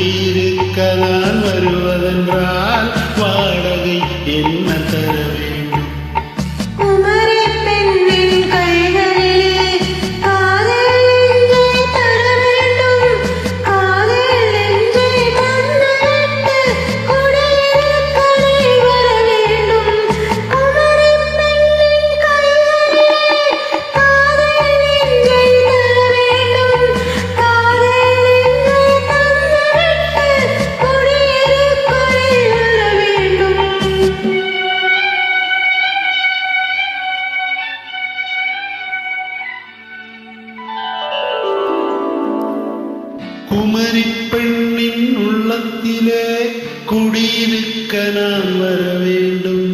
குடியிருக்க நான் வருவதென்றால் வாடகை என்ன தர வேண்டும்? குமரி பெண்ணின் உள்ளத்திலே குடியிருக்க நான் வர வேண்டும்.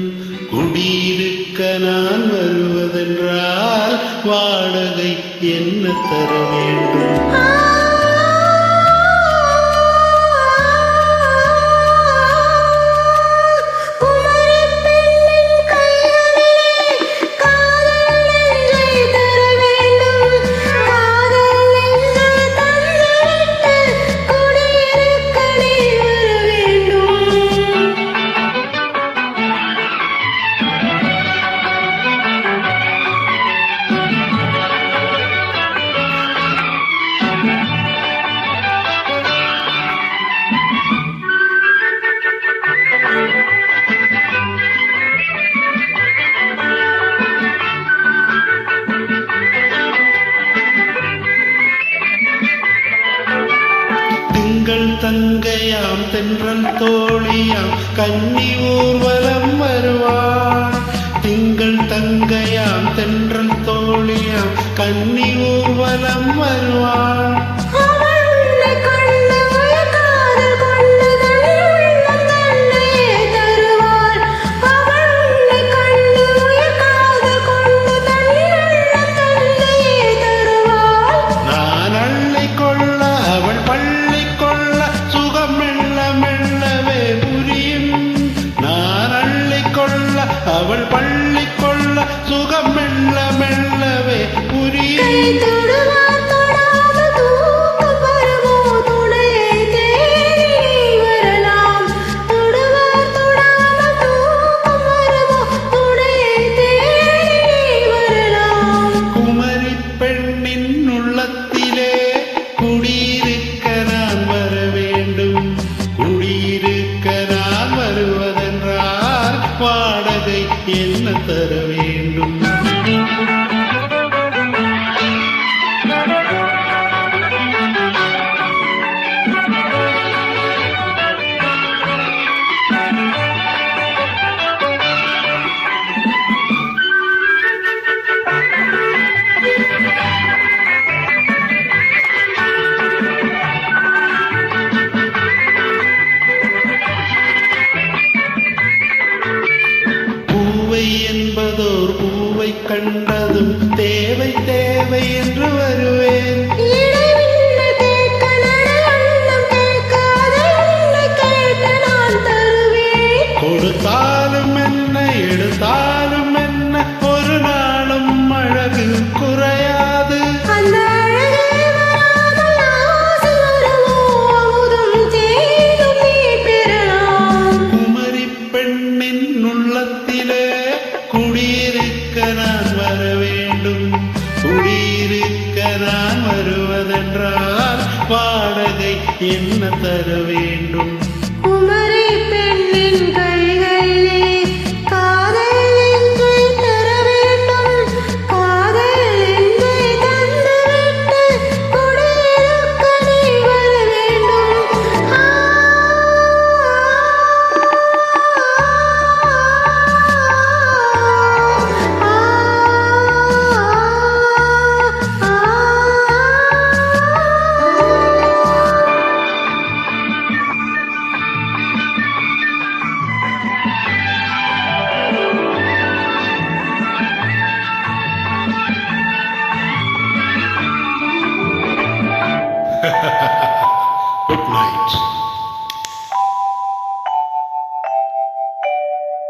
குடியிருக்க நான் வருவதென்றால் வாடகை என்ன தர வேண்டும்? தங்கையாம் தென்றல் தோழியாம் கன்னி ஊர்வலம் வருவாள். திங்கள் தங்கையாம் தென்றல் தோழியாம் கன்னி ஊர்வலம் வருவாள். அவள் பள்ளி கொள்ள சுகம் மெல்ல மெல்லவே புரியும். குமரி பெண்ணின் உள்ளத்திலே குடியிருக்க நான் வர வேண்டும். குடியிருக்க நான் வருவதென்றால் வாடகை என்ன தர வேண்டும்? என்பதோர் பூவை கண்டதும் தேவை தேவை என்று வருவேன். கொடுத்தாலும் என்ன எடுத்தாலும் என்ன ஒரு நாளும் அழகு குறையாது. குமரி பெண்ணின் உள்ளத்திலே குடியிருக்க நான் வர வேண்டும். குடியிருக்க நான் வருவதென்றால் வாடகை என்ன தர வேண்டும்?